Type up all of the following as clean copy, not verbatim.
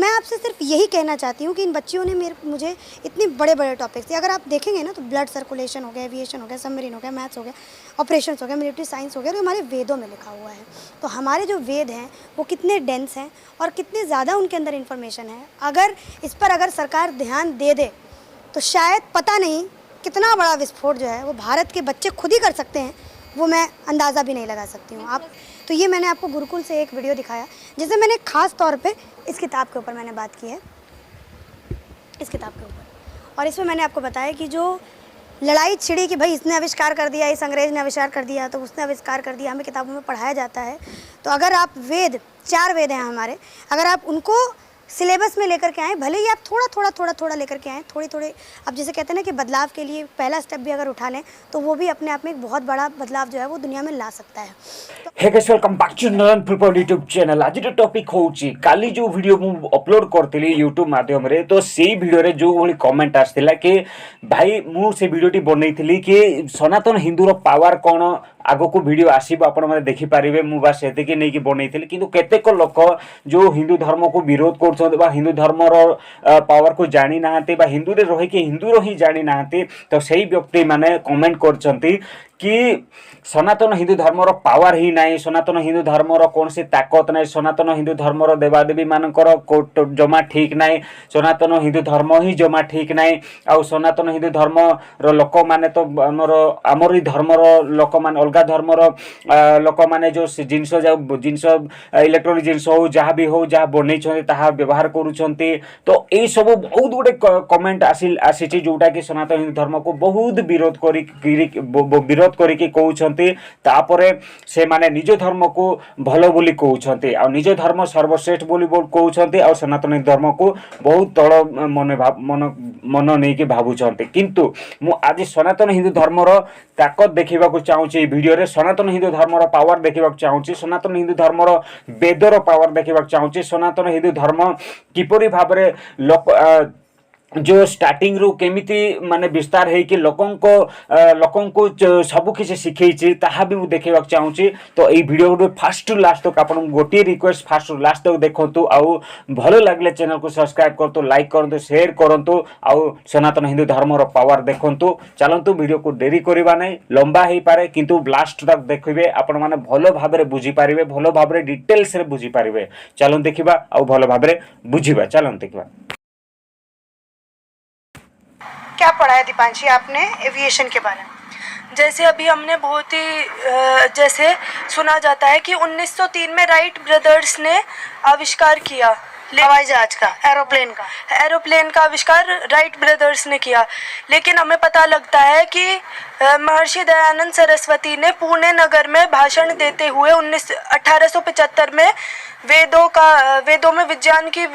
मैं आपसे सिर्फ यही कहना चाहती हूँ कि इन बच्चियों ने मुझे इतने बड़े बड़े टॉपिक्स दिए। अगर आप देखेंगे ना तो ब्लड सर्कुलेशन हो गया, एविएशन हो गया, सबमरीन हो गया, मैथ्स हो गया, ऑपरेशंस हो गया, मिलिट्री साइंस हो गया, तो हमारे वेदों में लिखा हुआ है। तो हमारे जो वेद हैं वो कितने डेंस हैं और कितने ज़्यादा उनके अंदर इन्फॉर्मेशन है। अगर इस पर अगर सरकार ध्यान दे दे तो शायद पता नहीं कितना बड़ा विस्फोट जो है वो भारत के बच्चे खुद ही कर सकते हैं, वो मैं अंदाज़ा भी नहीं लगा सकती हूँ। आप तो ये मैंने आपको गुरुकुल से एक वीडियो दिखाया जिसे मैंने ख़ास तौर पे इस किताब के ऊपर मैंने बात की है, इस किताब के ऊपर। और इसमें मैंने आपको बताया कि जो लड़ाई छिड़ी कि भाई इसने आविष्कार कर दिया, इस अंग्रेज़ ने आविष्कार कर दिया, तो उसने आविष्कार कर दिया, हमें किताबों में पढ़ाया जाता है। तो अगर आप वेद, 4 वेद हैं हमारे, अगर आप उनको सिलेबस में लेकर के आएँ, भले ही आप थोड़ा लेकर के आएँ, थोड़ी अब जैसे कहते हैं ना कि बदलाव के लिए पहला स्टेप भी अगर उठा लें तो वो भी अपने आप में एक बहुत बड़ा बदलाव जो है वो दुनिया में ला सकता है। Hey guys, welcome back to नलन पीपल यूट्यूब चैनल। आज टॉपिक होची काली जो वीडियो मु अपलोड करथिली यूट्यूब माध्यम रे, तो सेही वीडियो रे जो भली कमेंट आस्थिला कि भाई मु से वीडियोटी बनैथिली कि सनातन हिंदूर पावर कोन, आगो को वीडियो आसीबो आपण माने देखि पारिबे। मु बस एते कि नै कि बनैथिली, किंतु केतेक लोक जो हिंदू धर्म को विरोध करछन बा हिंदू धर्म रो पावर को जानि नाहंती बा हिंदू रे रहि कि हिंदू रो ही जानि नाहंती, तो सेही व्यक्ति माने कमेंट करछंती कि सनातन हिंदू धर्म रो पावर ही नाही, सनातन हिंदू धर्म रो कौन सी ताकत नाही, सनातन हिंदू धर्म रो देवादेवी मानकर जमा ठीक नाही, सनातन हिंदू धर्म ही जमा ठीक नाही। आ सनातन हिंदू धर्म रो लोक माने तो आमर ही धर्म रो लोक माने अलगा धर्म रो लोक माने जो जिंस इलेक्ट्रोनिक जिंस हो जहाँ भी हो जहाँ बनै छथि ताहा व्यवहार करूछंती। तो एई सब बहुत गुडे कमेंट आसी जोटा कि सनातन हिंदू धर्म को बहुत विरोध करिके कहउछंती, तापरे से माने निज धर्म को भलो बोली कहउछंती आ निज धर्म सर्वश्रेष्ठ बोली कहउछंती आ सनातन धर्म को बहुत तळ मन नै कि भाबुछंती। किंतु मु आज सनातन हिंदू धर्म रो ताकत देखिबा को चाहूची वीडियो रे, सनातन हिंदू धर्म रो पावर देखिबा को चाहूची, सनातन हिंदू धर्म रो वेद रो पावर देखिबा को चाहूची, सनातन हिंदू धर्म किपरि भाबरे लोक जो स्टार्टिंग रू केमिति माने विस्तार है कि लोकन को सब किसी शिखई ताहा भी देखा चाहूँगी। तो ये वीडियो फास्ट टू लास्ट तक आप गोटे रिक्वेस्ट, फास्ट टू लास्ट तक देखो आउ भल लगे चैनल को सब्सक्राइब करतु, लाइक करतु, शेयर करतु आउ सनातन हिंदू धर्म रो पावर देखंतु। चलतु वीडियो को डेरी करबा नै, लंबा ही पारे किंतु लास्ट तक देखिबे आपण माने भलो भाबरे बुझी पारिबे, भलो भाबरे डिटेल्स रे बुझी पारिबे। चलन देखिबा आउ भलो भाबरे बुझिबा। चलन देखिबा। क्या पढ़ा है दीपांशी आपने एविएशन के बारे में? जैसे अभी हमने बहुत ही जैसे सुना जाता है कि 1903 में राइट ब्रदर्स ने आविष्कार किया हवाई जहाज का, एरोप्लेन का आविष्कार राइट ब्रदर्स ने किया। लेकिन हमें पता लगता है कि महर्षि दयानंद सरस्वती ने पुणे नगर में भाषण देते हुए 1875 में वेदों में विज्ञान की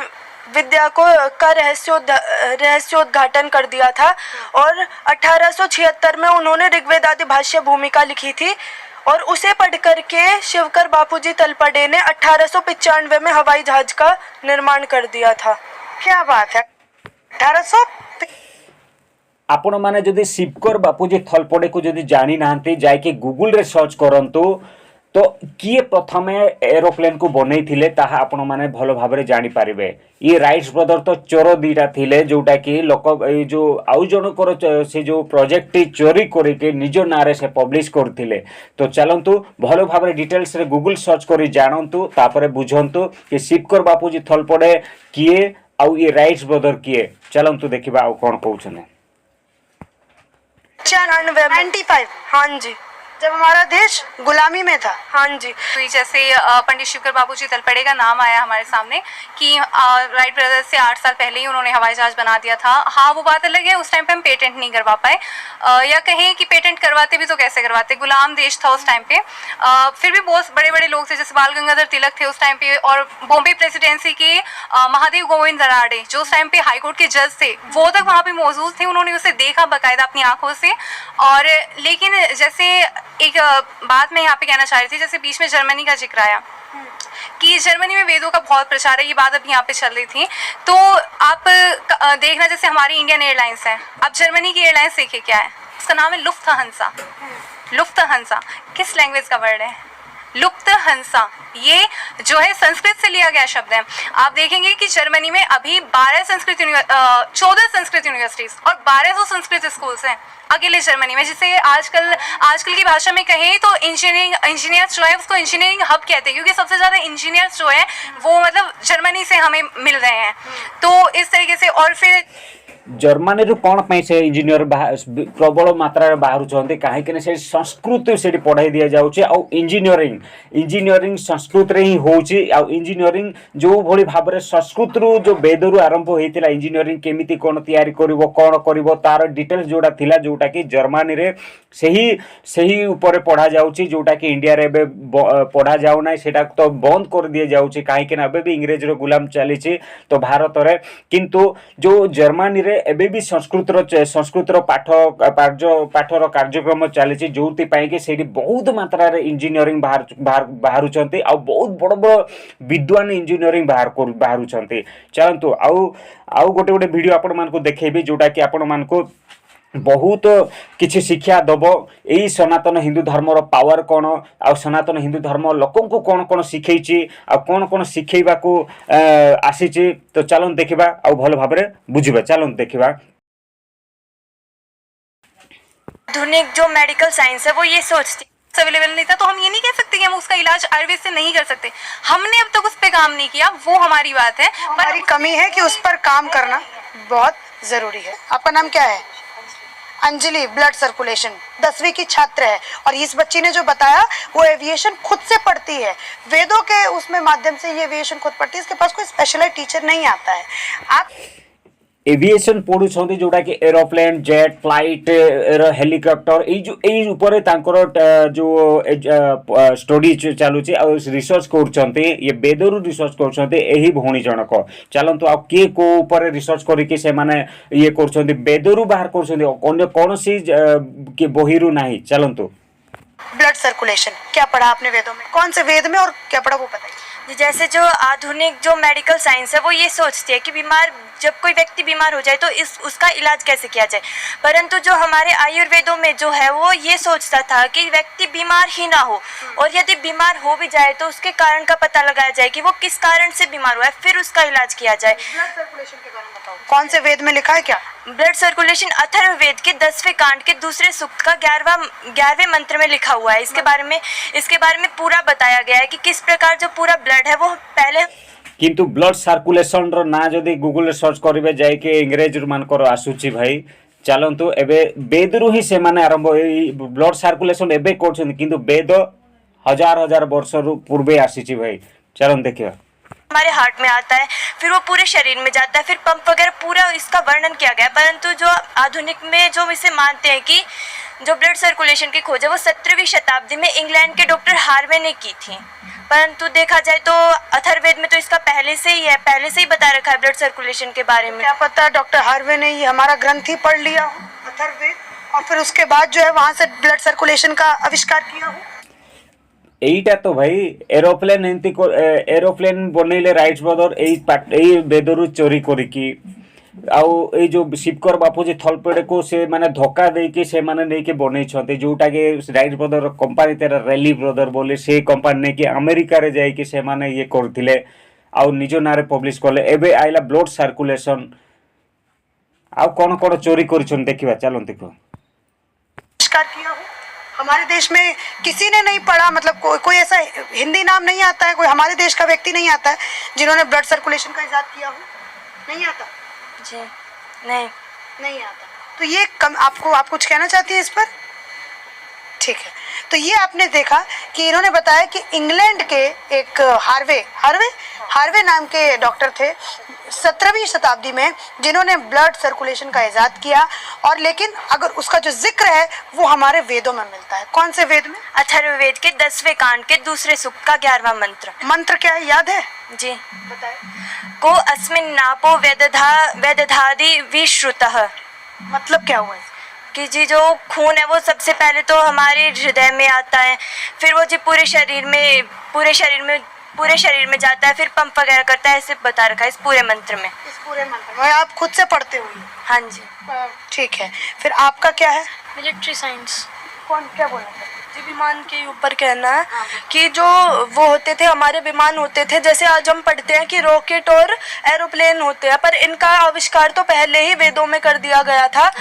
विद्या का रहस्योद्घाटन कर दिया था और 1876 में उन्होंने ऋग्वेद आदि भाष्य भूमिका लिखी थी और उसे पढ़ करके शिवकर बापूजी तलपड़े ने 1895 में हवाई जहाज का निर्माण कर दिया था। क्या बात है, 1800 आपण माने जदि शिवकर बापूजी थलपड़े को जदि जानी नाहंती जाके गूगल रे सर्च करंतु तो किए प्रथमे एरोप्लेन को बनै थिले ताहा आपण माने भलो भाबरे जानि पारिबे। ये राइट्स ब्रदर तो चोर दीटा थिले जोटा कि लोक जो आउ जनकर से जो प्रोजेक्ट चोरी करके निज नारे से पब्लिश करथिले। तो चलंतु भलो भाबरे डिटेल्स रे गूगल सर्च करी जानंतु, तापरे बुझंतु कि शिवकर बापूजी थलपड़े किए आउ ये राइट्स ब्रदर किए। चलंतु देखिबा आउ कोन कहउछने। 95 हाँ जी, जब हमारा देश गुलामी में था। हाँ जी, तो जैसे पंडित शिवकर बापूजी तलपड़े का नाम आया हमारे सामने कि राइट ब्रदर्स से 8 साल पहले ही उन्होंने हवाई जहाज बना दिया था। हाँ, वो बात अलग है, उस टाइम पे हम पेटेंट नहीं करवा पाए, या कहें कि पेटेंट करवाते भी तो कैसे करवाते, गुलाम देश था उस टाइम पे। फिर भी बहुत बड़े बड़े लोग थे, जैसे बाल गंगाधर तिलक थे उस टाइम पे, और बॉम्बे प्रेसिडेंसी के महादेव गोविंद दराड़े जो उस टाइम पे हाईकोर्ट के जज थे, वो तक वहाँ पे मौजूद थे, उन्होंने उसे देखा बाकायदा अपनी आंखों से। और लेकिन जैसे एक बात मैं यहाँ पे कहना चाह रही थी, जैसे बीच में जर्मनी का जिक्र आया कि जर्मनी में वेदों का बहुत प्रचार है, ये बात अभी यहाँ पे चल रही थी। तो आप देखना, जैसे हमारी इंडियन एयरलाइंस है, अब जर्मनी की एयरलाइंस देखिए क्या है, उसका नाम है लुफ्थहांसा। लुफ्थहांसा किस लैंग्वेज का वर्ड है? लुप्त हंसा, ये जो है संस्कृत से लिया गया शब्द है। आप देखेंगे कि जर्मनी में अभी 14 संस्कृत यूनिवर्सिटीज और 1200 संस्कृत स्कूल्स हैं अकेले जर्मनी में, जिसे आजकल की भाषा में कहें तो इंजीनियर्स जो है उसको इंजीनियरिंग हब कहते हैं, क्योंकि सबसे ज़्यादा इंजीनियर्स जो है वो मतलब जर्मनी से हमें मिल रहे हैं। तो इस तरीके से, और फिर जर्मनी रू कौन पे से इंजीनियर प्रबल मात्रा रे बाहर चंते काहे के से संस्कृत से पढ़ाई दिया जाउचे आ इंजीनियरिंग संस्कृत रे ही होउची आ इंजीनियरिंग जो भली भाव रे संस्कृत रू जो वेद रू आरंभ होइतिला इंजीनियरिंग केमिति कोन तयारी करिवो कोन करिवो तार डिटेल्स जोडा थिला जोटा कि जर्मनी रे सही ऊपर पढ़ा जाउची जोटा कि इंडिया रे पढ़ा जाउ नै सेटा तो बंद कर दिया जाउची काहे के ना भी इंग्रेज रो गुलाम चलीची तो भारत रे किंतु जो जर्मनी रे एबे भी संस्कृत पाठर कार्यक्रम चली जो कि बहुत मात्रा रे इंजीनियरिंग बाहर बहुत बड़ बड़ विद्वान इंजीनियरिंग बाहर चलतु आउ गोटे गोटे वीडियो आपण मानकु देखेबी जोटा कि आपण मानकु बहुत किछि शिक्षा दब यही सनातन हिंदू धर्मर पावर कौन आ सनातन हिंदू धर्म लोकन को कौन कौन शिखई आ कौन कौन शिखेबा को आसी। तो चलन देखिबा आ भल भाबरे बुझिबा, चलन देखिबा। आधुनिक जो मेडिकल साइंस है वो ये सोचती अवेलेबल नहीं था, तो हम ये नहीं कह सकते कि हम उसका इलाज आयुर्वेद से नहीं कर सकते। हमने अब तक उस पर काम नहीं किया, वो हमारी बात है, हमारी कमी है कि उस पर काम करना बहुत जरूरी है। आपका नाम क्या है? अंजलि, ब्लड सर्कुलेशन 10वीं की छात्र है, और इस बच्ची ने जो बताया वो एविएशन खुद से पढ़ती है, वेदों के उसमें माध्यम से ये एविएशन खुद पढ़ती है, इसके पास कोई स्पेशलाइज्ड टीचर नहीं आता है। आप एविएशन पढ़ुछंती जोटा कि एरोप्लेन, जेट, फ्लाइट, हेलिकॉप्टर एई ऊपर तांकर जो स्टडी चालुची आ रिसर्च करछंती, ये बेदरू रिसर्च करछंती एही भौणी जनक। चलंतु आ के को ऊपर रिसर्च करिके से माने ये करछंती, बेदरू बाहर करछंती, अन्य कोनसी के बहिरू नाही। चलंतु ब्लड सर्कुलेशन क्या पढ़ा आपने वेदों में? कौन से वेद में और क्या पढ़ा वो बताइए। जैसे जो आधुनिक जो मेडिकल साइंस है वो ये सोचती है कि जब कोई व्यक्ति बीमार हो जाए तो उसका इलाज कैसे किया जाए, परंतु जो हमारे आयुर्वेदों में जो है वो ये सोचता था कि व्यक्ति बीमार ही ना हो, और यदि बीमार हो भी जाए तो उसके कारण का पता लगाया जाए कि वो किस कारण से बीमार हुआ है, फिर उसका इलाज किया जाए। ब्लड सर्कुलेशन के बारे में बताओ, कौन से वेद में लिखा है क्या? ब्लड सर्कुलेशन अथर्ववेद के 10वें कांड के दूसरे सूक्त का 11वें मंत्र में लिखा हुआ है। इसके बारे में पूरा बताया गया है कि किस प्रकार जो पूरा ब्लड है वो पहले। किंतु ब्लड सर्कुलेशन रो ना जदि गूगल सर्च करिवे जाय के इंग्रेज मानकर आसुची भाई। चलंतु एबे वेद रु ही से माने आरंभ ब्लड सर्कुलेशन एबे करछन, किंतु वेद हजार वर्ष रु पूर्वे आसीची भाई। चलन देखियो, हमारे हार्ट में आता है, फिर वो पूरे शरीर में जाता है, फिर पंप वगैरह पूरा इसका वर्णन किया गया है। परंतु जो आधुनिक में जो इसे मानते हैं कि जो ब्लड सर्कुलेशन की खोज है वो 17वीं शताब्दी में इंग्लैंड के डॉक्टर हार्वे ने की थी, परंतु देखा जाए तो अथर्ववेद में तो इसका पहले से ही बता रखा है ब्लड सर्कुलेशन के बारे में। क्या पता डॉक्टर हार्वे ने ये हमारा ग्रंथ ही पढ़ लिया हो अथर्ववेद, और फिर उसके बाद जो है वहां से ब्लड सर्कुलेशन का आविष्कार किया हो। एईटा तो भाई एरोप्लेन बनैले राइट्स ब्रदर एई वेदरू चोरी करिकी आउ ए जो शिवकर बापूजी थलपेड़ को से माने धोखा देके से माने नहीं के बनै छते, जोटा के राइट्स ब्रदर कंपनी तेरा रैली ब्रदर बोले से कंपनी ने के अमेरिका रे जाई के से माने ये करथिले आउ निजो नारे पब्लिश करले। एबे आइला ब्लड सर्कुलेशन आउ कोन कोन चोरी करिछन देखिबा। चलो देखो, आविष्कार किया हो हमारे देश में किसी ने नहीं पढ़ा, मतलब कोई ऐसा हिंदी नाम नहीं आता है, कोई हमारे देश का व्यक्ति नहीं आता है जिन्होंने ब्लड सर्कुलेशन का इजाद किया हो? नहीं आता जी, नहीं आता। तो ये आप कुछ कहना चाहती हैं इस पर? ठीक है, तो ये आपने देखा कि इन्होंने बताया कि इंग्लैंड के एक हार्वे नाम के डॉक्टर थे 17वीं शताब्दी में, जिन्होंने ब्लड सर्कुलेशन का इजाद किया, और लेकिन अगर उसका जो जिक्र है वो हमारे वेदों में मिलता है। कौन से वेद में? अथर्ववेद के 10वें कांड के दूसरे सूक्त का 11वां मंत्र। मंत्र क्या है, याद है? जी बताए। को अस्मिन् नापो वेदधादि विश्रुतः, मतलब क्या हुआ कि जी जो खून है वो सबसे पहले तो हमारे हृदय में आता है, फिर वो जी पूरे शरीर में जाता है, फिर पंप वगैरह करता है, ऐसे बता रखा है इस पूरे मंत्र में। आप खुद से पढ़ते हो? हाँ जी। ठीक है, फिर आपका क्या है? Military science. क्या बोला था? जी, विमान के ऊपर कहना है कि जो वो होते थे हमारे विमान होते थे, जैसे आज हम पढ़ते हैं कि रॉकेट और एरोप्लेन होते हैं, पर इनका आविष्कार तो पहले ही वेदों में कर दिया गया था।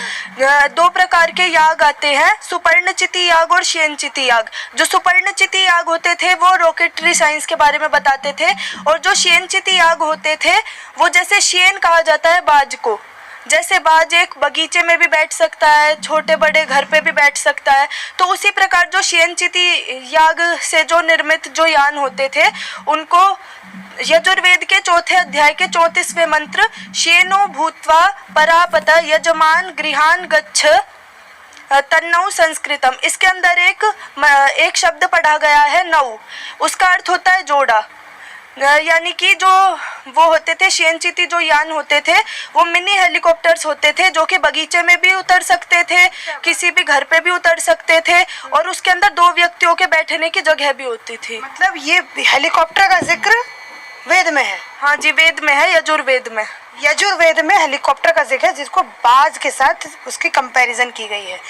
2 प्रकार के याग आते हैं, सुपर्णचिति याग और शयनचिति याग। जो सुपर्णचिति याग होते थे वो रॉकेटरी साइंस के बारे में बताते थे, और जो शयनचिति याग होते थे वो जैसे शयन कहा जाता है बाज को, जैसे बाज एक बगीचे में भी बैठ सकता है, छोटे बड़े घर पे भी बैठ सकता है, तो उसी प्रकार जो शयनचिति याग से जो निर्मित जो यान होते थे उनको यजुर्वेद के 4थे अध्याय के 34वें मंत्र शयनो भूत्वा परापत यजमान गृहान गच्छ तन्नौ संस्कृतम, इसके अंदर एक शब्द पढ़ा गया है नौ, उसका अर्थ होता है जोड़ा। यानी कि जो वो होते थे शयनचिति जो यान होते थे वो मिनी हेलीकॉप्टर्स होते थे, जो कि बगीचे में भी उतर सकते थे, किसी भी घर पे भी उतर सकते थे, और उसके अंदर 2 व्यक्तियों के बैठने की जगह भी होती थी। मतलब ये हेलीकॉप्टर का जिक्र वेद में है? हाँ जी, वेद में है, यजुर्वेद में। यजुर्वेद में हेलीकॉप्टर का जिक्र है, जिसको बाज के साथ उसकी कंपैरिजन की गई है।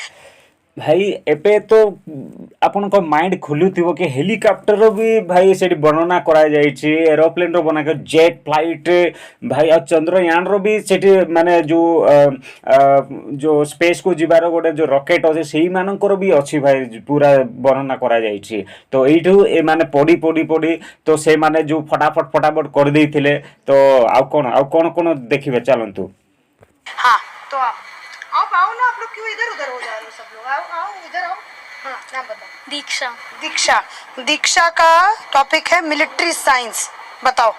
भाई एपे तो आपन को माइंड खुलुथिबो कि हेलिकॉप्टर भी भाई सेठी वर्णना करा जायछि, एरोप्लेन रो बना के जेट फ्लाइट भाई आ चंद्रयान रो भी सेठी माने जो स्पेस को जिबार गोटे जो रॉकेट अछि सेही मानकर भी अछि भाई, पूरा वर्णना करा जायछि। तो एठू ए माने पड़ी तो से माने जो फटाफट कर देथिले। तो आ कोन देखिबे चलंतु। हाँ, तो आओ ना, आप लोग क्यों इधर उधर हो जा रहे हो सब लोग? आओ इधर आओ। हाँ, नाम बताओ। दीक्षा का टॉपिक है मिलिट्री साइंस। बताओ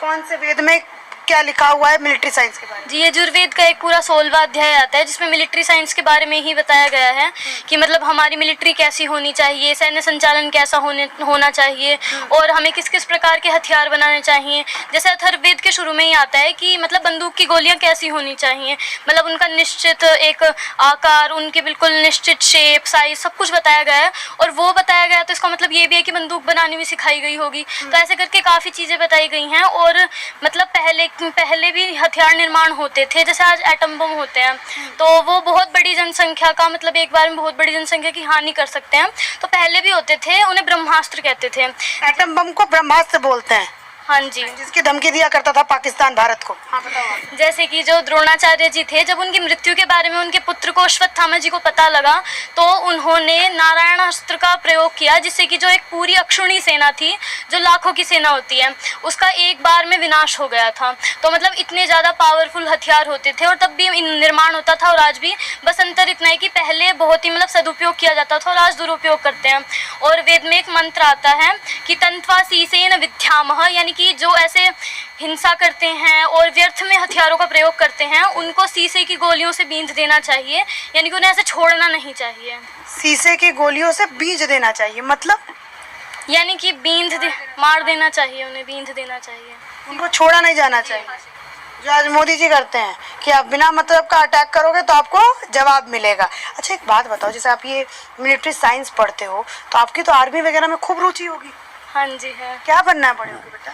कौन से वेद में क्या लिखा हुआ है मिलिट्री साइंस के बारे में? जी, यजुर्वेद का एक पूरा 16वां अध्याय आता है जिसमें मिलिट्री साइंस के बारे में ही बताया गया है कि मतलब हमारी मिलिट्री कैसी होनी चाहिए, सैन्य संचालन कैसा होना चाहिए, और हमें किस किस प्रकार के हथियार बनाने चाहिए। जैसे अथर्ववेद के शुरू में ही आता है कि मतलब बंदूक की गोलियां कैसी होनी चाहिए, मतलब उनका निश्चित एक आकार, उनके बिल्कुल निश्चित शेप, साइज, सब कुछ बताया गया है। और वो बताया गया तो इसका मतलब ये भी है कि बंदूक बनानी भी सिखाई गई होगी। तो ऐसे करके काफ़ी चीज़ें बताई गई हैं। और मतलब पहले भी हथियार निर्माण होते थे, जैसे आज एटम बम होते हैं, तो वो बहुत बड़ी जनसंख्या का मतलब एक बार में बहुत बड़ी जनसंख्या की हानि कर सकते हैं। तो पहले भी होते थे, उन्हें ब्रह्मास्त्र कहते थे। एटम बम को ब्रह्मास्त्र बोलते हैं। हाँ जी, जिसकी धमकी दिया करता था पाकिस्तान भारत को। हाँ, बताओ। जैसे कि जो द्रोणाचार्य जी थे, जब उनकी मृत्यु के बारे में उनके पुत्र को अश्वत्थामा जी को पता लगा तो उन्होंने नारायणास्त्र का प्रयोग किया, जिससे कि जो एक पूरी अक्षुणी सेना थी, जो लाखों की सेना होती है, उसका एक बार में विनाश हो गया था। तो मतलब इतने ज़्यादा पावरफुल हथियार होते थे और तब भी निर्माण होता था, और आज भी। बस अंतर इतना है कि पहले बहुत ही मतलब सदुपयोग किया जाता था और आज दुरुपयोग करते हैं। और वेद में एक मंत्र आता है कि तंत्वा सीसेन विद्यामह, यानी कि जो ऐसे हिंसा करते हैं और व्यर्थ में हथियारों का प्रयोग करते हैं, उनको शीशे की गोलियों से बींध देना चाहिए, यानी कि उन्हें ऐसे छोड़ना नहीं चाहिए। शीशे की गोलियों से बींध देना चाहिए मतलब? यानी कि मार देना चाहिए, उन्हें बींध देना चाहिए, उनको छोड़ा नहीं जाना चाहिए। जो आज मोदी जी करते हैं कि आप बिना मतलब का अटैक करोगे तो आपको जवाब मिलेगा। अच्छा, एक बात बताओ, जैसे आप ये मिलिट्री साइंस पढ़ते हो तो आपकी तो आर्मी वगैरह में खूब रुचि होगी। हाँ जी है। क्या बनना है बड़े होके बेटा?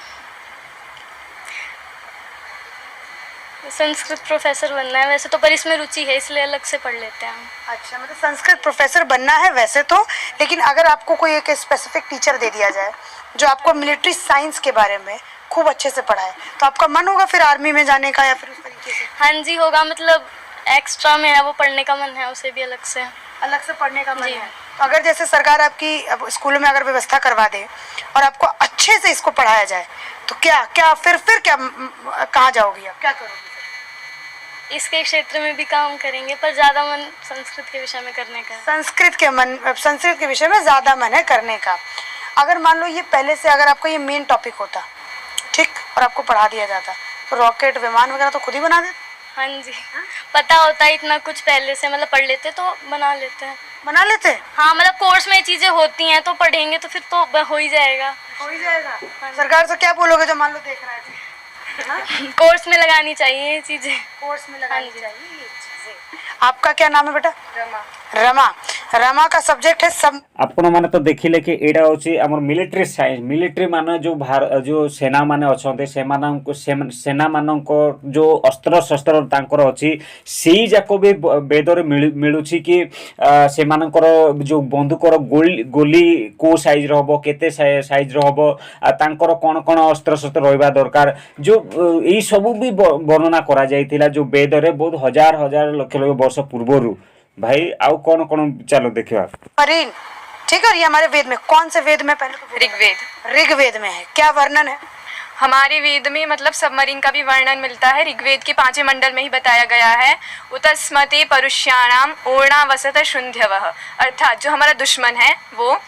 संस्कृत प्रोफेसर बनना है वैसे तो, पर इसमें रुचि है इसलिए अलग से पढ़ लेते हैं हम। अच्छा, मतलब संस्कृत प्रोफेसर बनना है वैसे तो, लेकिन अगर आपको कोई एक स्पेसिफिक टीचर दे दिया जाए जो आपको मिलिट्री साइंस के बारे में खूब अच्छे से पढ़ाए, तो आपका मन होगा फिर आर्मी में जाने का या फिर उस तरीके से? हाँ जी होगा, मतलब एक्स्ट्रा में है वो, पढ़ने का मन है, उसे भी अलग से पढ़ने का मन है। तो अगर जैसे सरकार आपकी अब स्कूलों में अगर व्यवस्था करवा दे और आपको अच्छे से इसको पढ़ाया जाए तो क्या फिर क्या कहाँ जाओगी आप, क्या करोगी? इसके क्षेत्र में भी काम करेंगे, पर ज़्यादा मन संस्कृत के विषय में करने का है। संस्कृत के विषय में ज़्यादा मन है करने का। अगर मान लो ये पहले से अगर आपका ये मेन टॉपिक होता, ठीक, और आपको पढ़ा दिया जाता, तो रॉकेट विमान वगैरह तो खुद ही बना देते? हाँ जी, पता होता है इतना कुछ पहले से, मतलब पढ़ लेते तो बना लेते हैं। हाँ, मतलब कोर्स में चीज़ें होती हैं तो पढ़ेंगे तो फिर तो हो ही जाएगा। हाँ। सरकार से क्या बोलोगे जो मान लो देख रहा है? कोर्स में लगानी चाहिए ये चीज़ें। कोर्स में लगानी चाहिए ये चीज़ें। आपका क्या नाम है बेटा? रमा। रमा का सब्जेक्ट है सब। आपण माने तो देखिले कि एटा होची हमर मिलिटरी साइंस मिलिटरी माने जो सेना माने अछन्ते सेना मानक जो अस्त्र शस्त्र तांकर अछि सेई जाको भी वेदरे मिलुछि कि से मानकर जो बंदूकर गोली को साइज रहबो केते साइज रहबो तांकर कोन अस्त्र शस्त्र रहबा दरकार जो एई सब भी वर्णना करा जायतिला जो वेदरे बहुत हजार हजार लक्ष वर्ष पूर्वरु भाई आउ कौन चलो देखिए मरीन, ठीक है। और ये हमारे वेद में कौन से वेद में? पहले ऋग्वेद। ऋग्वेद में है, क्या वर्णन है? हमारे वेद में मतलब सबमरीन का भी वर्णन मिलता है। ऋग्वेद के 5वें मंडल में ही बताया गया है, उतस्मते परुष्याणाम ओर्णावसत शुंध्यवः, अर्थात जो हमारा दुश्मन है वो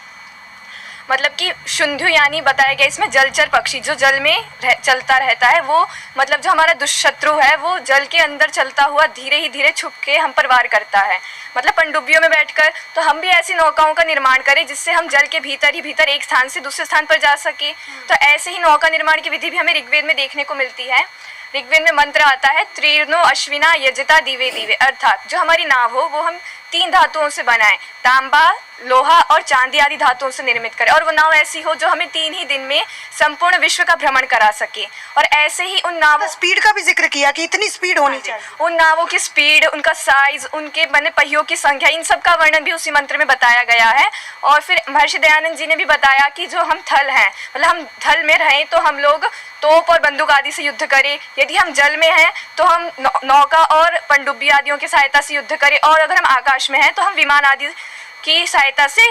मतलब कि शुंध्यु यानी बताया गया इसमें जलचर पक्षी जो जल में चलता रहता है, वो मतलब जो हमारा दुष्शत्रु है वो जल के अंदर चलता हुआ धीरे ही धीरे छुप के हम पर वार करता है। मतलब पनडुब्बियों में बैठकर तो हम भी ऐसी नौकाओं का निर्माण करें जिससे हम जल के भीतर ही भीतर एक स्थान से दूसरे स्थान पर जा सके। तो ऐसे ही नौका निर्माण की विधि भी हमें ऋग्वेद में देखने को मिलती है। ऋग्वेद में मंत्र आता है त्रीर्णो अश्विना यजता दिवे दिवे, अर्थात जो हमारी नाव हो वो हम 3 धातुओं से बनाएं, तांबा, लोहा और चांदी आदि धातुओं से निर्मित करें, और वो नाव ऐसी हो जो हमें 3 ही दिन में संपूर्ण विश्व का भ्रमण करा सके। और ऐसे ही उन नावों स्पीड का भी जिक्र किया कि इतनी स्पीड होनी चाहिए। उन नावों की स्पीड, उनका साइज, उनके बने पहियों की संख्या, इन सब का वर्णन भी उसी मंत्र में बताया गया है। और फिर महर्षि दयानंद जी ने भी बताया कि जो हम थल हैं, मतलब हम थल में रहें तो हम लोग तोप और बंदूक आदि से युद्ध करें, यदि हम जल में हैं तो हम नौका और पनडुब्बी आदियों की सहायता से युद्ध करें, और अगर हम आकाश में हैं तो हम विमान आदि की सहायता से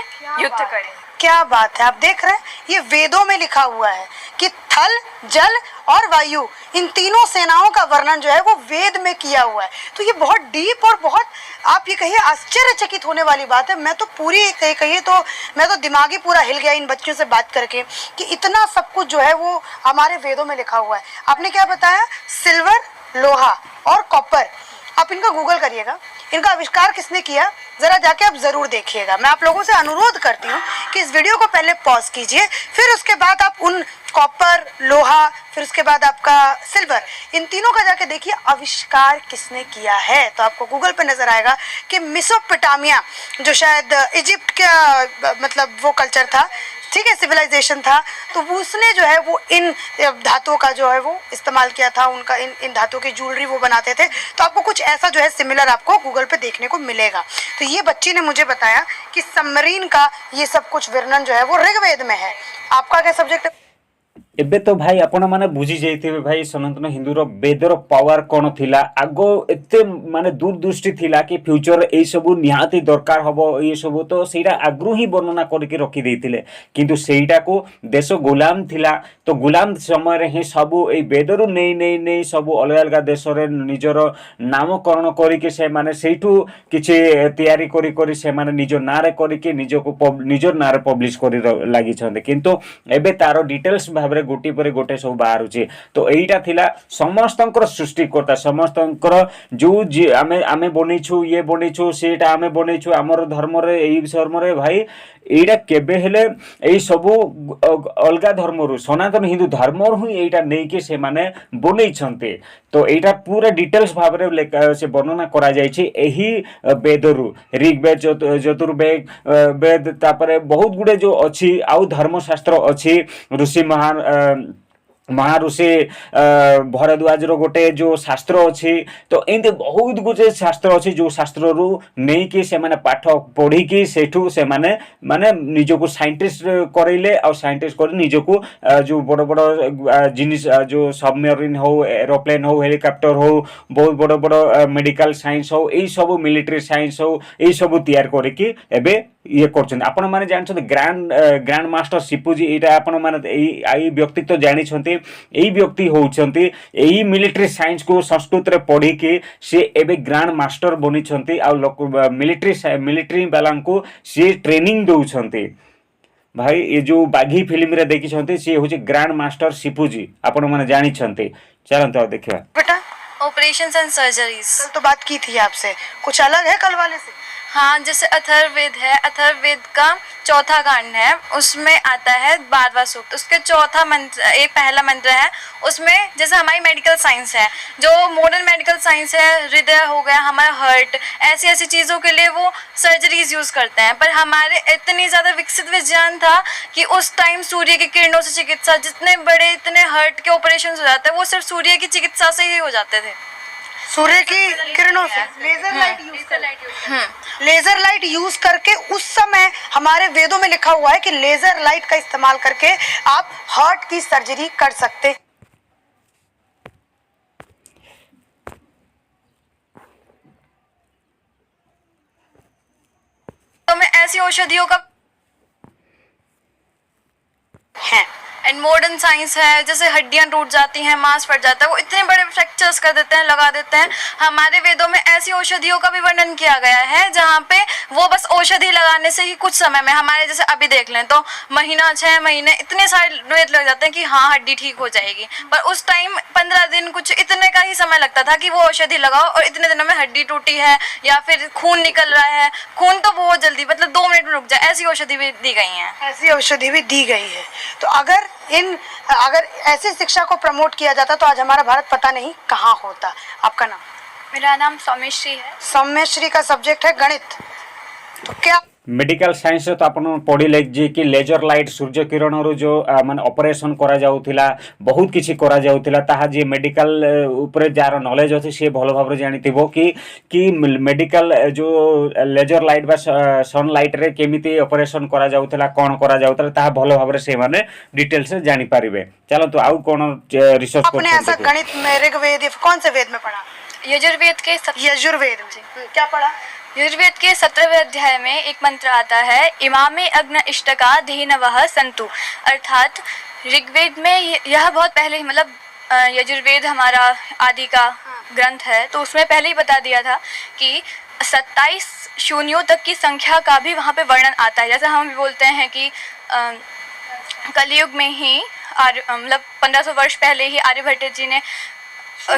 युद्ध करें। क्या बात है, आप देख रहे हैं ये वेदों में लिखा हुआ है कि थल, जल और वायु, इन तीनों सेनाओं का वर्णन जो है वो वेद में किया हुआ है। तो ये बहुत डीप और बहुत आप ये कहिए आश्चर्यचकित होने वाली बात है। मैं तो पूरी कहिए तो मैं तो दिमाग ही पूरा हिल गया इन बच्चों से बात करके कि इतना सब कुछ जो है वो हमारे वेदों में लिखा हुआ है। आपने क्या बताया? सिल्वर, लोहा और कॉपर। आप इनका गूगल करिएगा, इनका आविष्कार किसने किया जरा जाके आप जरूर देखिएगा। मैं आप लोगों से अनुरोध करती हूँ कि इस वीडियो को पहले पॉज कीजिए, फिर उसके बाद आप उन कॉपर, लोहा, फिर उसके बाद आपका सिल्वर, इन तीनों का जाके देखिए आविष्कार किसने किया है। तो आपको गूगल पे नजर आएगा कि मेसोपोटामिया, जो शायद इजिप्ट का मतलब वो कल्चर था, ठीक है, सिविलाइजेशन था, तो उसने जो है वो इन धातुओं का जो है वो इस्तेमाल किया था। उनका इन धातुओं की ज्वेलरी वो बनाते थे। तो आपको कुछ ऐसा जो है सिमिलर आपको गूगल पे देखने को मिलेगा। तो ये बच्ची ने मुझे बताया कि सबमरीन का ये सब कुछ वर्णन जो है वो ऋग्वेद में है। आपका क्या सब्जेक्ट है? एबे तो भाई आपण माने बुझी जाइथिबे भाई सनातन हिंदूर वेदर पावर कोन थिला। आगो एते माने दूरदृष्टि थिला कि फ्यूचर ए सबु निहाती दरकार हबो, ए सबु तो सेटा आग्रह ही वर्णना करके रखी देथिले, किंतु सेटा को देश गुलाम थिला। तो गुलाम समय रे ही सबु ए वेदरु नै सबु अलग अलग देश रे निजर नामकरण करिके से माने सेठू किछि तयारी करी से माने निजो नारे करिके निजर नारे पब्लिश करी लागि छन्ते, किंतु एबे तारो डिटेल्स भाबरे गोटी पर गोटे सब बाहर तो यहीटा थिला समस्तंकर सृष्टिकर्ता, समस्तंकर जो आमे बनईछु, ये बनईछु, सेटा आमे बनईछु हमर धर्म रे, एई धर्म रे भाई एटा केबे हेले एई सब अलगा धर्म रु सनातन हिंदू धर्म रु एटा नै के से माने बनई छन्ते। तो एटा पूरा डिटेल्स भाव रे से वर्णना करा जायछि एही वेद रु, ऋग्वेद, यजुर्वेद, वेद, तापरे बहुत गुडे जो अछि आउ धर्मशास्त्र अछि, ऋषि महाऋषि भरद्वाज रो गोटे जो शास्त्र अच्छी। तो एमती बहुत गुटे शास्त्र अच्छी जो शास्त्र रु नहीं कि से माने पाठ पढ़ी कि सेठू से माने निजको साइंटिस्ट करैले और साइंटिस्ट कर निजको जो बड़ बड़ जिनिस जो सबमरीन हो, एरोप्लेन हो, हेलिकॉप्टर हो, बहुत बड़ बड़ मेडिकल साइंस हो, एई सब मिलिटरी साइंस हो, एई सब तैयार करके एबे ये करछन। आपण माने जानछन ग्रैंड मास्टर सिपुजी, एटा आपण माने एई व्यक्ति तो जानि छथि। एई व्यक्ति होउछन्ति एई मिलिटरी साइंस को संस्कृत रे पढ़ी के से एबे ग्रैंड मास्टर बनि छथि आ मिलिटरी वाला को से ट्रेनिंग दउछन्ति। भाई ये जो बाघी फिल्म रे देखि छथि से होछि ग्रैंड मास्टर सिपुजी, आपण माने जानि छथि। चलंत आ देखिया बेटा ऑपरेशंस एंड सर्जरीज। कल तो बात की थी आपसे, कुछ अलग है कल वाले से? हाँ, जैसे अथर्ववेद है, अथर्ववेद का चौथा कांड है, उसमें आता है 12वां सूक्त। उसके चौथा मंत्र, एक पहला मंत्र है उसमें, जैसे हमारी मेडिकल साइंस है, जो मॉडर्न मेडिकल साइंस है, हृदय हो गया, हमारा हार्ट, ऐसी ऐसी चीज़ों के लिए वो सर्जरीज यूज़ करते हैं। पर हमारे इतनी ज़्यादा विकसित विज्ञान था कि उस टाइम सूर्य की किरणों से चिकित्सा, जितने बड़े इतने हार्ट के ऑपरेशन हो जाते हैं वो सिर्फ सूर्य की चिकित्सा से ही हो जाते थे। सूर्य की किरणों से laser light laser light use करके उस समय हमारे वेदों में लिखा हुआ है कि लेजर लाइट का इस्तेमाल करके आप हार्ट की सर्जरी कर सकते हैं। तो में ऐसी औषधियों का है। एंड मॉडर्न साइंस है, जैसे हड्डियां टूट जाती हैं, मांस फट जाता है, वो इतने बड़े फ्रैक्चर्स कर देते हैं, लगा देते हैं। हमारे वेदों में ऐसी औषधियों का भी वर्णन किया गया है जहाँ पे वो बस औषधि लगाने से ही कुछ समय में, हमारे जैसे अभी देख लें तो महीना 6 महीने इतने सारे वेद लग जाते हैं कि हाँ हड्डी ठीक हो जाएगी, पर उस टाइम 15 दिन कुछ इतने का ही समय लगता था कि वो औषधि लगाओ और इतने दिनों में हड्डी टूटी है या फिर खून निकल रहा है, खून तो बहुत जल्दी, मतलब 2 मिनट में रुक जाए, ऐसी औषधि भी दी गई है। ऐसी औषधि भी दी गई है। तो अगर ऐसी शिक्षा को प्रमोट किया जाता तो आज हमारा भारत पता नहीं कहाँ होता। आपका नाम? मेरा नाम सौम्यश्री है। सौम्यश्री का सब्जेक्ट है गणित। तो क्या मेडिकल साइंस तो आपण पढ़िले जे कि लेजर लाइट सूर्य किरण रो जो माने ऑपरेशन करा जाउथिला, बहुत किछि करा जाउथिला, ताहा जे मेडिकल ऊपर जार नॉलेज अछि से भलो भाबरे जानिथिबो कि मेडिकल जो लेजर लाइट बा सन लाइट रे केमिति ऑपरेशन करा जाउथिला, कोन करा जाउथिला, ताहा भलो भाबरे से माने डिटेल से जानि पारिबे। चलो तो आउ कोन रिसर्च आपने ऐसा गणित में ऋग्वेद कौन से वेद में पढ़ा? यजुर्वेद के यजुर्वेद में क्या पढ़ा? यजुर्वेद के 17वें अध्याय में एक मंत्र आता है, इमामे अग्न इष्टका धेनवः सन्तु, अर्थात ऋग्वेद में यह बहुत पहले ही, मतलब यजुर्वेद हमारा आदि का ग्रंथ है, तो उसमें पहले ही बता दिया था कि 27 शून्यों तक की संख्या का भी वहाँ पे वर्णन आता है। जैसे हम भी बोलते हैं कि कलयुग में ही मतलब 1500 वर्ष पहले ही आर्यभट्ट जी ने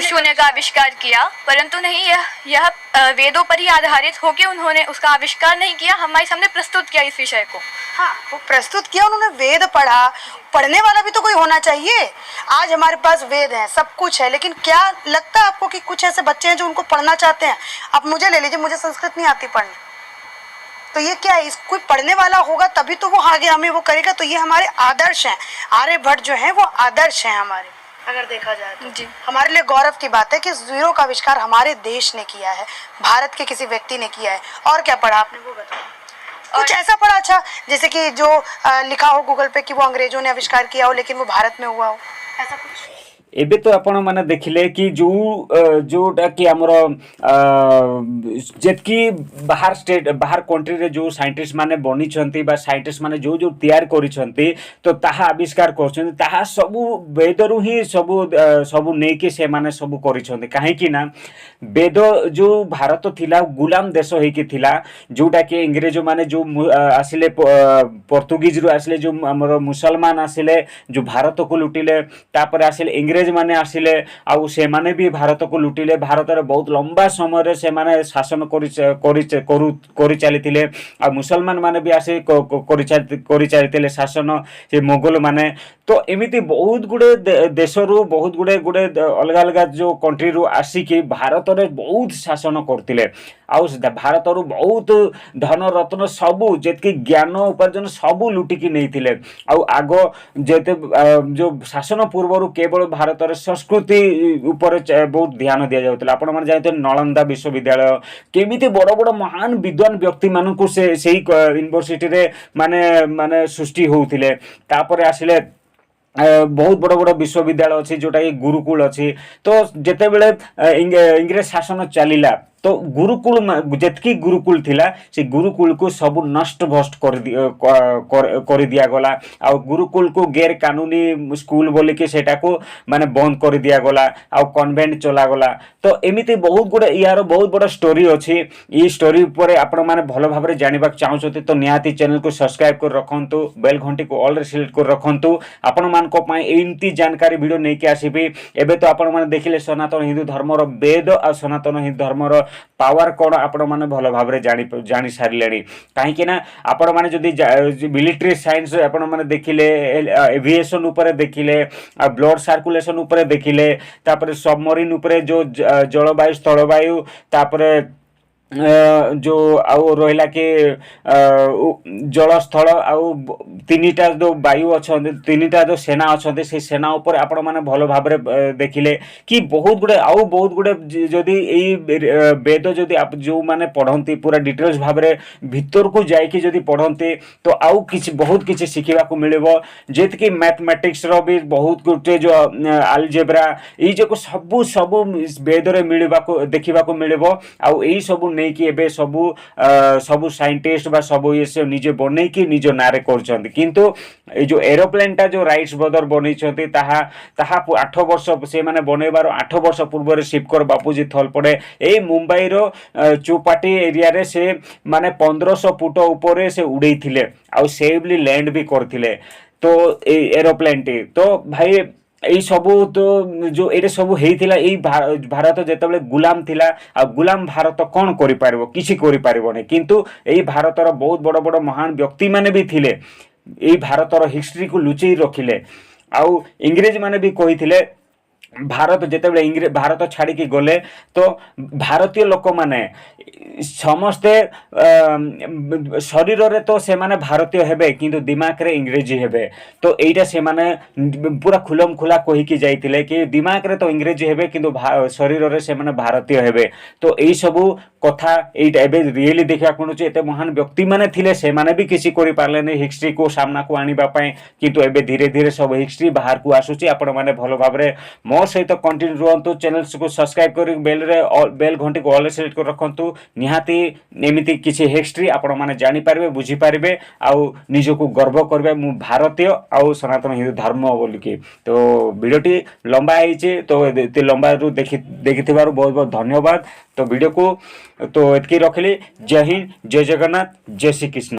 शून्य का आविष्कार किया, परंतु नहीं, यह वेदों पर ही आधारित होकर उन्होंने उसका आविष्कार नहीं किया, हमारे सामने प्रस्तुत किया इस विषय को। हाँ, वो प्रस्तुत किया, उन्होंने वेद पढ़ा, पढ़ने वाला भी तो कोई होना चाहिए। आज हमारे पास वेद है, सब कुछ है, लेकिन क्या लगता है आपको कि कुछ ऐसे बच्चे हैं जो उनको पढ़ना चाहते हैं? आप मुझे ले लीजिए, मुझे संस्कृत नहीं आती पढ़ने, तो ये क्या है? कोई पढ़ने वाला होगा तभी तो वो आगे हमें वो करेगा। तो ये हमारे आदर्श हैं, आर्यभट्ट जो है वो आदर्श हैं हमारे, अगर देखा जाए तो जी। हमारे लिए गौरव की बात है कि जीरो का आविष्कार हमारे देश ने किया है, भारत के किसी व्यक्ति ने किया है। और क्या पढ़ा आपने, वो बताओ। कुछ ऐसा पढ़ा अच्छा, जैसे कि जो लिखा हो गूगल पे कि वो अंग्रेजों ने आविष्कार किया हो लेकिन वो भारत में हुआ हो, ऐसा कुछ? एबे तो आपण माने देखिले कि जोटा कि हमर जेतकी बाहर स्टेट बाहर कंट्री रे जो साइंटिस्ट माने बनी छंती बा साइंटिस्ट माने जो तैयार करी छंती, तो ताहा आविष्कार करछंती, ताहा सबु वेदरु ही सबु नेकी से माने सबु करी छंती। काहे कि ना वेद जो भारत थिला गुलाम देश होई कि थिला, जोटा कि अंग्रेज माने जो आसिले पोर्तुगीज रु आसिले, जो हमर मुसलमान आसिले जो भारत को लुटिले, तापर आसिले इंग्रेज माने आसिले आउ से माने भी भारत को लुटिले। भारत रे बहुत लंबा समय रे से माने शासन करी चलीथिले, आ मुसलमान माने भी आसे करी चलीथिले शासन, से मोगल माने। तो एमिति बहुत गुडे देश रु बहुत गुडे अलग अलग जो कंट्री रु आसी कि भारत रे बहुत शासन करथिले, आउ भारत रु बहुत धन रत्न सबु जेतकी ज्ञान उपार्जन सबु लुटिकी नैथिले। आउ आगो जेते जो शासन पूर्व केवल भारत संस्कृति ऊपर बहुत ध्यान दिया जाउतला। आपण माने जानते नलंदा विश्वविद्यालय केमिति बड़ बड़ महान विद्वान व्यक्ति मानकु से यूनिवर्सिटी रे माने सृष्टि होउथिले। तापर आसिले बहुत बड़ बड़ विश्वविद्यालय अच्छी जोटा कि गुरुकुल अच्छी। तो जेते बेले इंग्रेज शासन चलीला तो गुरुकुल जेतकी गुरुकुल थिला से गुरुकुल को सब नष्ट भस्ट कर दिया गला। आ गुरुकुल को गैर कानूनी स्कूल बोली कि सेटा को माने बंद कर दिया गला, आ कन्वेंट चला गला। तो एमिति बहुत गुडे यार बहुत बड़ स्टोरी अच्छी। ई स्टोरी ऊपर आपण माने भलो भाबरे जानिबा चाहछथि तो निहाती चैनल को सब्सक्राइब कर रखंतु, बेल घंटी को ऑल रे सिलेक्ट कर रखंतु। आपण मान को पाए एमती जानकारी वीडियो नै के आसीबी। एबे तो आपण माने देखिले सनातन हिंदू धर्मर वेद आ सनातन हिंदू धर्मर पावर कौन आपण मैंने भल भाव जानी सारे कहीं आपण मैंने जदि मिलिट्री साइंस आपण मैंने देखिले एविएशन उपरे देखिले ब्लड सर्कुलेशन उपरे देखिले तापर सबमरीन उपरे जो जलवायु स्थलवायु तापर जो आउ रहा कि जलस्थल आउ तीनटा जो वायु अच्छा तीनटा जो सेना अच्छा से सेना उपर आपण मैंने भल भाव देखिले कि बहुत गुड़े आउ बहुत गुड़े जदि वेद जदि जो मैंने पढ़ती पूरा डिटेल्स भाव भितर को जाइए जदि पढ़ते तो आउ किसी बहुत किसी शिखा मिले जेतकी मैथमेटिक्स रो भी बहुत गुटे जो आलजेब्रा ये जो सबू सबू वेद मिलवा देखा मिले आउ यही सबू नहीं कि एबे सबू सबू साइंटिस्ट बा सबू ये से निजे बनै कि निज नारे करछन्ति किंतु ए जो एरोप्लेन टा जो राइट्स ब्रदर बनैछन्ति ताहा 8 वर्ष से माने बनैबार 8 वर्ष पूर्व शिवकर बापूजी थलपड़े ए मुंबई रो चौपाटी एरिया रे से माने 1500 फुट ऊपर से उड़ैथिले आ सेफली लैंड भी करथिले तो एरोप्लेन टी तो भाई यही सबू तो जो ये सबू होता यही भारत जिते गुलाम थिला आ गुलाम भारत कौन करि किसी करें किंतु यही भारतर बहुत बड़ बड़ महान व्यक्ति माने भी थिले यही भारतर हिस्ट्री को लुचई रखिले आउ इंग्रेज माने भी कही भारत जिते भारत छाड़ी गले तो भारतीय लोक माने समस्ते शरीर रे तो से माने भारतीय हेबे किंतु दिमाग रे इंग्रेजी हेबे तो एटा से माने पूरा खुलम खुला कही कि जाइतिले कि दिमाग रे तो इंग्रेजी हेबे किंतु शरीर रे से माने भारतीय हेबे तो एई सबू कथा एटा एबे रियली देखा कोनुचे एते महान व्यक्ति माने थिले से माने भी किसी करि पारले नै हिस्ट्री को सामना को आनिबा पय किंतु एबे धीरे धीरे सब हिस्ट्री बाहर को आसुची आपण माने भलो भाबरे मो सहित कंटिन्यू रहंतु चैनल को सब्सक्राइब करी बेल घंटी को ऑल सेलेक्ट कर रखंतु निहाती एमिति किसी हिस्ट्री आपण माने जानि पारबे बुझी पारबे आउ निजको गर्व करबे मु भारतीय आउ सनातन हिंदू धर्म बोली कि तो वीडियोटी लंबा आइचे तो एते लंबा रु देखिथिबारु बहुत बहुत धन्यवाद तो वीडियो को तो एतकी रखली जय हिंद जय जगन्नाथ जय श्री कृष्ण।